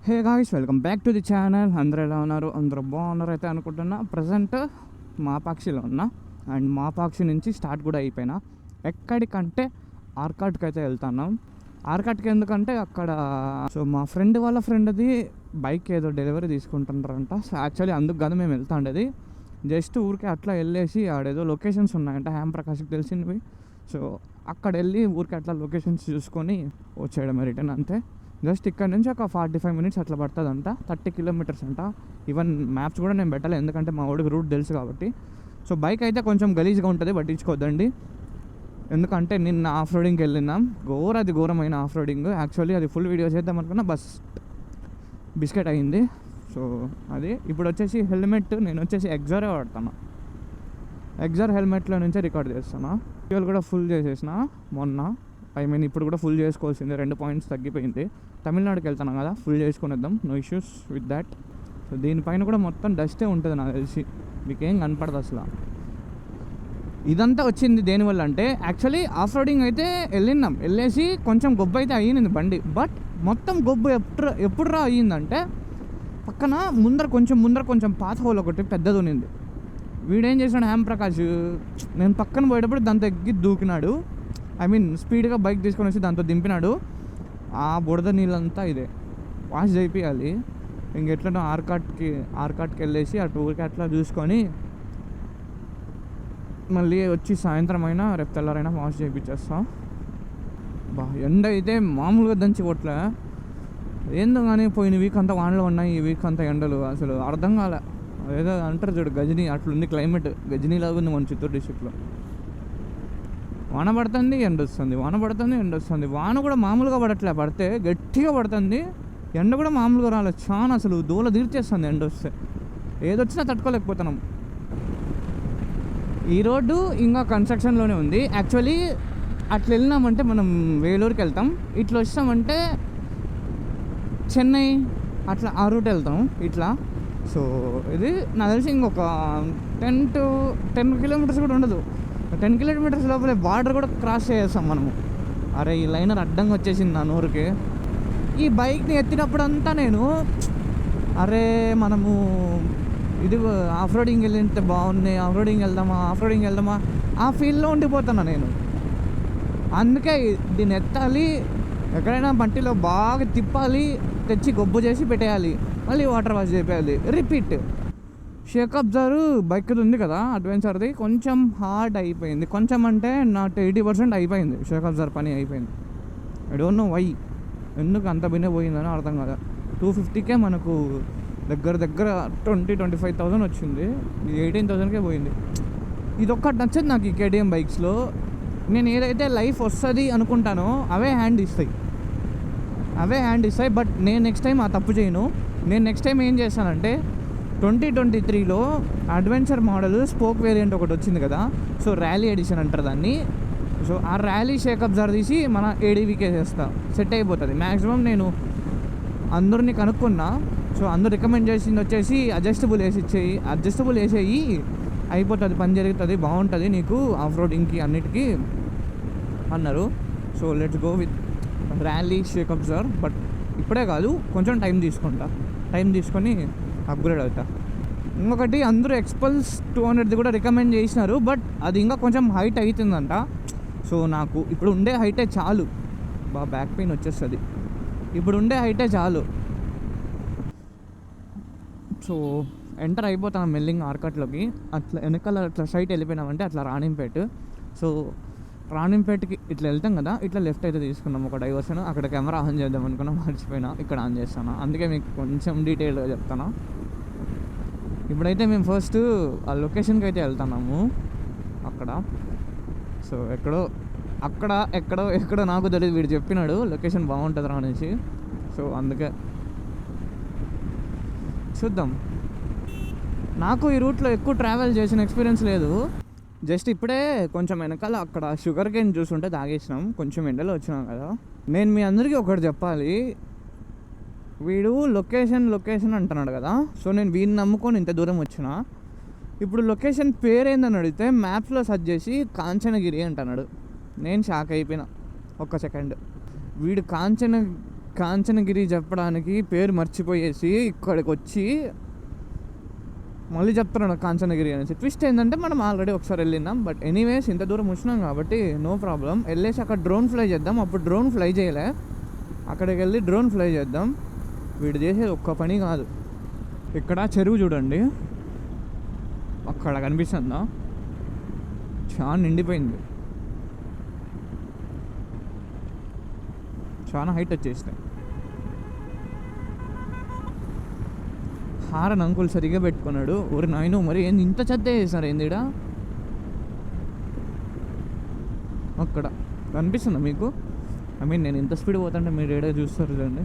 Hey guys, welcome back to the channel. అందరూ ఎలా ఉన్నారు? అందరూ బాగున్నారు అయితే అనుకుంటున్నా. ప్రజెంట్ మాపాక్షిలో ఉన్నా అండ్ మాపాక్షి నుంచి స్టార్ట్ కూడా అయిపోయినా. ఎక్కడికంటే ఆర్కాట్కి అయితే వెళ్తున్నాం. ఆర్కాట్కి ఎందుకంటే అక్కడ మా ఫ్రెండ్ వాళ్ళ ఫ్రెండ్ది బైక్ ఏదో డెలివరీ తీసుకుంటున్నారంట. సో యాక్చువల్లీ అందుకు కదా మేము వెళ్తా ఉండేది. జస్ట్ ఊరికే అట్లా వెళ్ళేసి ఆడేదో లొకేషన్స్ ఉన్నాయంట హ్యామ్ ప్రకాష్కి తెలిసినవి. సో అక్కడ వెళ్ళి ఊరికే అట్లా లొకేషన్స్ చూసుకొని వచ్చేయడమే, రిటర్న్ అంతే. జస్ట్ ఇక్కడ నుంచి ఒక 45 minutes అట్లా పడుతుందంట. 30 kilometers అంట. ఈవెన్ మ్యాప్స్ కూడా నేను పెట్టలేదు, ఎందుకంటే మా వాడికి రూట్ తెలుసు కాబట్టి. సో బైక్ అయితే కొంచెం గలీజ్గా ఉంటుంది, పట్టించుకోవద్దండి. ఎందుకంటే నిన్న ఆఫ్ రోడింగ్కి వెళ్ళినాం, ఘోరమైన ఆఫ్ రోడింగ్. యాక్చువల్లీ అది ఫుల్ వీడియో చేద్దాం అనుకున్నా, బస్ బిస్కెట్ అయింది. సో అది ఇప్పుడు వచ్చేసి హెల్మెట్ నేను వచ్చేసి ఎగ్జారే వాడతాను. ఎగ్జార్ హెల్మెట్లో నుంచే రికార్డ్ చేస్తాను. ఫ్యూయల్ కూడా ఫుల్ చేసేసిన మొన్న. ఇప్పుడు కూడా ఫుల్ చేసుకోవాల్సిందే, 2 points తగ్గిపోయింది. తమిళనాడుకి వెళ్తున్నాం కదా, ఫుల్ చేసుకునేద్దాం, no issues with that. So దీనిపైన కూడా మొత్తం డస్టే ఉంటుంది నాకు తెలిసి, మీకేం కనపడదు అసలు. ఇదంతా వచ్చింది దేనివల్ల అంటే, యాక్చువల్లీ ఆఫ్ రోడింగ్ అయితే వెళ్ళేసి కొంచెం గొబ్బు అయితే అయ్యింది బండి. బట్ మొత్తం గొబ్బు ఎప్పుడు అయ్యిందంటే, పక్కన ముందర కొంచెం పాత హోల్ ఒకటి పెద్దది ఉన్నింది. వీడేం చేసినాడు, హ్యామ్ ప్రకాష్, నేను పక్కన పోయేటప్పుడు దాంతో ఎగ్గి దూకినాడు. స్పీడ్గా బైక్ తీసుకొని వచ్చి దాంతో దింపినాడు. ఆ బురద నీళ్ళంతా ఇదే వాష్ చేయించాలి. ఇంకెట్లనో ఆర్కాట్కి వెళ్ళేసి ఆ టూర్కి అట్లా చూసుకొని మళ్ళీ వచ్చి సాయంత్రం అయినా రేపు తెల్లారైనా వాష్ చేయించేస్తాం. ఎండ అయితే మామూలుగా దంచి కొట్లే. ఏందో కానీ పోయిన వీక్ అంతా వానలు ఉన్నాయి, ఈ వీక్ అంతా ఎండలు అసలు అర్థం కాలే. ఏదో అంటారు చూడు, గజనీ అట్లుంది క్లైమేట్. గజనీలాగా ఉంది మన చిత్తూరు డిస్ట్రిక్ట్లో. వాన పడుతుంది, ఎండ వస్తుంది, వాన పడుతుంది, ఎండ వస్తుంది. వాన కూడా మామూలుగా పడట్లే, పడితే గట్టిగా పడుతుంది. ఎండ కూడా మామూలుగా రాలేదు, చాలా అసలు దూల తీర్చేస్తుంది ఎండ వస్తే. ఏదొచ్చినా తట్టుకోలేకపోతున్నాం. ఈ రోడ్డు ఇంకా కన్స్ట్రక్షన్లోనే ఉంది. యాక్చువల్లీ అట్లా వెళ్ళినామంటే మనం వేలూరుకి వెళ్తాం, ఇట్లా వచ్చామంటే చెన్నై అట్లా ఆ రూట్ వెళ్తాం ఇట్లా. సో ఇది నాకు తెలిసి ఇంకొక 10 kilometers కూడా ఉండదు. 10 kilometers లోపలే బార్డర్ కూడా క్రాస్ చేసేస్తాం మనము. అరే ఈ లైనర్ అడ్డంగా వచ్చేసింది నా నోరుకి. ఈ బైక్ని ఎత్తినప్పుడంతా నేను మనము ఇది ఆఫ్ రోడింగ్ వెళ్ళితే బాగుంది, ఆఫ్ రోడింగ్ వెళ్దామా ఆ ఫీల్డ్లో ఉండిపోతున్నా నేను. అందుకే దీన్ని ఎత్తాలి, ఎక్కడైనా మట్టిలో బాగా తిప్పాలి, తెచ్చి గొబ్బు చేసి పెట్టేయాలి, మళ్ళీ వాటర్ వాష్ చేయాలి, రిపీట్. షేక్ అబ్జర్ బైక్ ఉంది కదా అడ్వెంచర్ది, కొంచెం హార్డ్ అయిపోయింది. కొంచెం అంటే నాట్ 80% అయిపోయింది. షేక్ అబ్జర్ పని అయిపోయింది. ఐ డోంట్ నో వై, ఎందుకు అంత బిన్నే పోయిందని అర్థం కదా. 250కే మనకు దగ్గర 20,000-25,000 వచ్చింది. 18,000కే పోయింది. ఇదొక్కటి నచ్చదు నాకు ఈ కేటీఎం బైక్స్లో. నేను ఏదైతే లైఫ్ వస్తుంది అనుకుంటానో అవే హ్యాండ్ ఇస్తాయి. బట్ నేను నెక్స్ట్ టైం ఆ తప్పు చేయను. నేను నెక్స్ట్ టైం ఏం చేస్తానంటే, 2023లో అడ్వెంచర్ మోడల్ స్పోక్ వేరియంట్ ఒకటి వచ్చింది కదా, సో ర్యాలీ ఎడిషన్ అంటారు దాన్ని. సో ఆ ర్యాలీ షేక్ అబ్జర్ తీసి మన ఏడీవీకే చేస్తా, సెట్ అయిపోతుంది. మ్యాక్సిమం నేను అందరినీ కనుక్కున్నా. సో అందరూ రికమెండ్ చేసింది వచ్చేసి అడ్జస్టబుల్ వేసేయి, అయిపోతుంది, పని జరుగుతుంది, బాగుంటుంది నీకు ఆఫ్ రోడింగ్కి అన్నిటికీ అన్నారు. So let's go with rally షేక్ అబ్జర్. బట్ ఇప్పుడే కాదు, కొంచెం టైం తీసుకొని అప్గ్రేడ్ అవుతా. ఇంకొకటి అందరూ ఎక్స్పల్స్ 200ది కూడా రికమెండ్ చేసినారు, బట్ అది ఇంకా కొంచెం హైట్ అవుతుందంట. సో నాకు ఇప్పుడు ఉండే హైటే చాలు. బ్యాక్ పెయిన్ వచ్చేస్తుంది, ఇప్పుడు ఉండే హైటే చాలు. సో ఎంటర్ అయిపోతాం మెల్లింగ్ ఆర్కట్లోకి. అట్లా వెనకాల అట్లా సైట్ వెళ్ళిపోయినామంటే అట్లా రాణింపేట. సో రాణింపేటకి ఇట్లా వెళ్తాం కదా, ఇట్లా లెఫ్ట్ అయితే తీసుకున్నాం ఒక డైవర్షన్. అక్కడ కెమెరా ఆన్ చేద్దాం అనుకున్నా, మర్చిపోయినా. ఇక్కడ ఆన్ చేస్తాను, అందుకే మీకు కొంచెం డీటెయిల్గా చెప్తాను. ఇప్పుడైతే మేము ఫస్ట్ ఆ లొకేషన్కి అయితే వెళ్తున్నాము అక్కడ. సో ఎక్కడో నాకు తెలియదు, వీడు చెప్పినాడు లొకేషన్ బాగుంటుందిరా అనేసి. సో అందుకే చూద్దాం. నాకు ఈ రూట్లో ఎక్కువ ట్రావెల్ చేసిన ఎక్స్పీరియన్స్ లేదు. జస్ట్ ఇప్పుడే కొంచెం వెనకాల అక్కడ షుగర్ కేన్ జ్యూస్ ఉంటే తాగేసినాం, కొంచెం ఎండలో వచ్చినాం కదా. నేను మీ అందరికీ ఒకటి చెప్పాలి, వీడు లొకేషన్ అంటున్నాడు కదా. సో నేను వీడిని నమ్ముకొని ఇంత దూరం వచ్చిన. ఇప్పుడు లొకేషన్ పేరేందని అడిగితే మ్యాప్స్లో సెర్చ్ చేసి కాంచనగిరి అంటున్నాడు. నేను షాక్ అయిపోయినా ఒక్క సెకండ్. వీడు కాంచనగిరి చెప్పడానికి పేరు మర్చిపోయేసి ఇక్కడికి వచ్చి మళ్ళీ చెప్తున్నాను కాంచనగిరి అనేసి. ట్విస్ట్ ఏంటంటే మనం ఆల్రెడీ ఒకసారి వెళ్ళినాం. బట్ ఎనీవేస్ ఇంత దూరం వచ్చినాం కాబట్టి నో ప్రాబ్లం. వెళ్ళేసి అక్కడ డ్రోన్ ఫ్లై చేద్దాం. అప్పుడు డ్రోన్ ఫ్లై చేయలే, అక్కడికి వెళ్ళి డ్రోన్ ఫ్లై చేద్దాం. వీడు చేసేది ఒక్క పని కాదు. ఇక్కడ చెరువు చూడండి, అక్కడ కనిపిస్తుందా, చాలా నిండిపోయింది, చాలా హైట్ వచ్చేసినాయి. హారన్ అంకుల్ సరిగ్గా పెట్టుకున్నాడు. ఊరి నాయను మరి ఏంది ఇంత చెత్త చేసినారు ఏందిడా. అక్కడ కనిపిస్తుందా మీకు? ఐ మీన్ నేను ఇంత స్పీడ్ పోతుంటే మీరు ఏడా చూస్తారు చూడండి.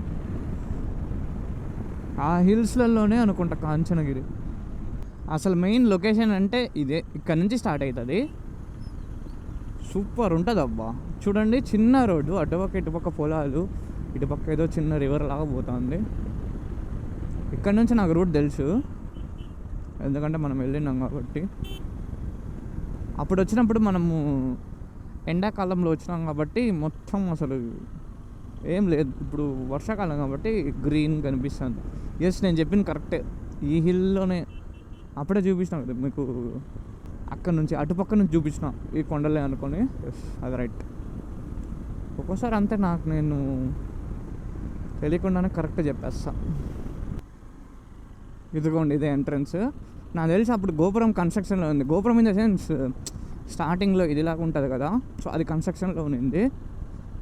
ఆ హిల్స్లలోనే అనుకుంటా కాంచనగిరి. అసలు మెయిన్ లొకేషన్ అంటే ఇదే, ఇక్కడ నుంచి స్టార్ట్ అవుతుంది. సూపర్ ఉంటుంది అబ్బా. చూడండి చిన్న రోడ్డు, అటుపక్క ఇటుపక్క పొలాలు, ఇటుపక్క ఏదో చిన్న రివర్ లాగా పోతుంది. ఇక్కడ నుంచి నాకు రూట్ తెలుసు, ఎందుకంటే మనం వెళ్ళినాం కాబట్టి. అప్పుడు వచ్చినప్పుడు మనము ఎండాకాలంలో వచ్చినాం కాబట్టి మొత్తం అసలు ఏం లేదు. ఇప్పుడు వర్షాకాలం కాబట్టి గ్రీన్ కనిపిస్తుంది. ఎస్, నేను చెప్పింది కరెక్టే. ఈ హిల్లోనే అప్పుడే చూపించిన కదా మీకు, అక్కడ నుంచి అటుపక్క నుంచి చూపించిన ఈ కొండలే అనుకొని. ఎస్, అది రైట్. ఒక్కోసారి అంతే, నాకు నేను తెలియకుండానే కరెక్ట్గా చెప్పేస్తా. ఇదిగోండి ఇదే ఎంట్రన్స్. నాకు తెలిసి అప్పుడు గోపురం కన్స్ట్రక్షన్లో ఉంది. గోపురం ఇన్ ద సెన్స్ స్టార్టింగ్లో ఇదిలాగా ఉంటుంది కదా, సో అది కన్స్ట్రక్షన్లో ఉంది.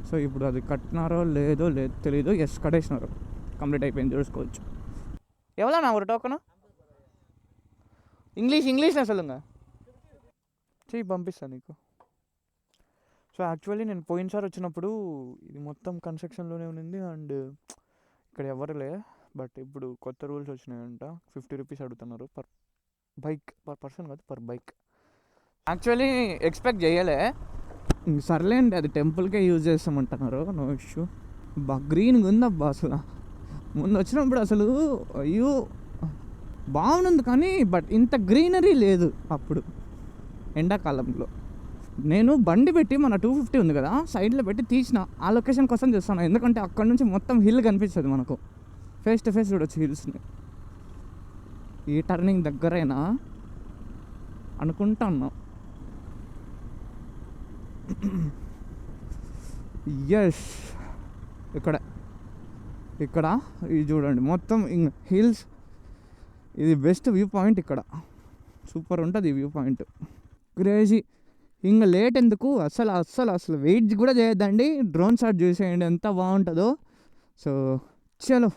సో ఇప్పుడు అది కట్టినారో లేదో తెలీదు. ఎస్, కట్టేసినారు, కంప్లీట్ అయిపోయింది, చూసుకోవచ్చు. ఎవరా నా ఒక టోకను ఇంగ్లీష్లో అసలుగా చెయ్యి పంపిస్తాను నీకు. సో యాక్చువల్లీ నేను పోయినసారి వచ్చినప్పుడు ఇది మొత్తం కన్స్ట్రక్షన్లోనే ఉంది అండ్ ఇక్కడ ఎవరులే. బట్ ఇప్పుడు కొత్త రూల్స్ వచ్చినాయంట. 50 రూపీస్ అడుగుతున్నారు పర్ బైక్, పర్ పర్సన్ కాదు, పర్ బైక్. యాక్చువల్లీ ఎక్స్పెక్ట్ చేయలే, సర్లేండి అది టెంపుల్కే యూజ్ చేస్తామంటున్నారు, నో ఇష్యూ. గ్రీన్గా ఉందబ్బా అసలు. ముందు వచ్చినప్పుడు అసలు అయ్యో బాగుంది కానీ బట్ ఇంత గ్రీనరీ లేదు అప్పుడు ఎండాకాలంలో. నేను బండి పెట్టి మన 250 ఉంది కదా సైడ్లో పెట్టి తీసిన, ఆ లొకేషన్ కోసం చేస్తాను. ఎందుకంటే అక్కడ నుంచి మొత్తం హిల్ కనిపిస్తుంది మనకు, ఫేస్ టు ఫేస్ చూడొచ్చు హిల్స్ని. ఈ టర్నింగ్ దగ్గరైనా అనుకుంటా ఉన్నాం. ఎస్, ఇక్కడ ఇది చూడండి మొత్తం హిల్స్. ఇది బెస్ట్ వ్యూ పాయింట్, ఇక్కడ సూపర్ ఉంటుంది ఈ వ్యూ పాయింట్, క్రేజీ. ఇంకా లేట్ ఎందుకు, అసలు వెయిట్ కూడా చేయొద్దండి, డ్రోన్ షాట్ చూసేయండి ఎంత బాగుంటుందో. సో చలో.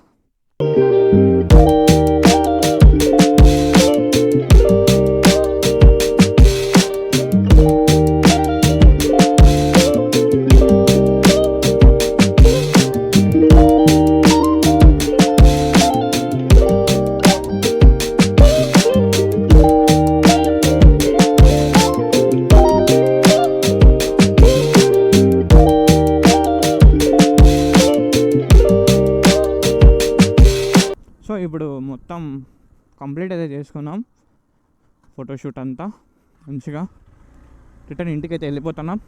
సో ఇప్పుడు మొత్తం కంప్లీట్ అయితే చేసుకున్నాం, ఫోటోషూట్ అంతా మంచిగా. రిటర్న్ ఇంటికి అయితే వెళ్ళిపోతున్నాం.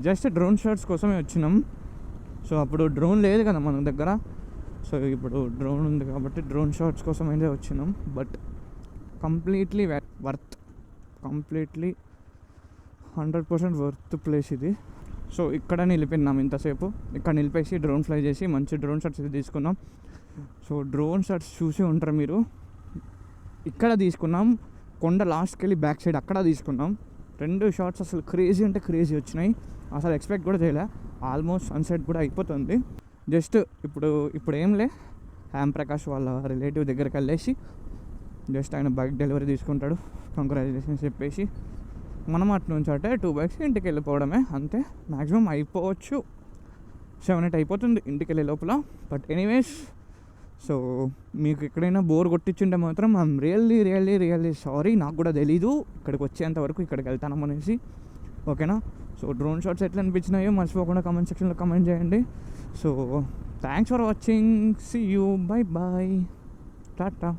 జస్ట్ డ్రోన్ షాట్స్ కోసమే వచ్చినాం. సో అప్పుడు డ్రోన్ లేదు కదా మన దగ్గర, సో ఇప్పుడు డ్రోన్ ఉంది కాబట్టి డ్రోన్ షాట్స్ కోసం అయితే వచ్చినాం. But completely completely 100% worth place ఇది. సో ఇక్కడ నిలిపినాం ఇంతసేపు, ఇక్కడ నిలిపేసి డ్రోన్ ఫ్లై చేసి మంచి డ్రోన్ షాట్స్ అయితే తీసుకున్నాం. సో డ్రోన్ షాట్స్ చూసి ఉంటారు మీరు. ఇక్కడ తీసుకున్నాం, కొండ లాస్ట్కి వెళ్ళి బ్యాక్ సైడ్ అక్కడ తీసుకున్నాం. 2 షాట్స్ అసలు క్రేజీ అంటే క్రేజీ వచ్చినాయి, అసలు ఎక్స్పెక్ట్ కూడా చేయలే. ఆల్మోస్ట్ సన్సెట్ కూడా అయిపోతుంది. జస్ట్ ఇప్పుడు ఏం లే, హ్యామ్ ప్రకాష్ వాళ్ళ రిలేటివ్ దగ్గరికి వెళ్ళేసి జస్ట్ ఆయన బైక్ డెలివరీ తీసుకుంటాడు, కంగ్రాచులేషన్స్ చెప్పేసి మనం అటు నుంచి అంటే 2 బైక్స్ ఇంటికి వెళ్ళిపోవడమే అంతే. మ్యాక్సిమం అయిపోవచ్చు 7-8 అయిపోతుంది ఇంటికి వెళ్ళే లోపల. బట్ ఎనీవేస్, సో మీకు ఎక్కడైనా బోర్ కొట్టించుంటే మాత్రం ఐఎమ్ రియల్లీ సారీ. నాకు కూడా తెలీదు ఇక్కడికి వచ్చేంత వరకు ఇక్కడికి వెళ్తాను అనేసి, ఓకేనా. సో డ్రోన్ షాట్స్ ఎట్లా అనిపించినాయో మర్చిపోకుండా కామెంట్ సెక్షన్లో కామెంట్ చేయండి. So thanks for watching, see you, bye Tata.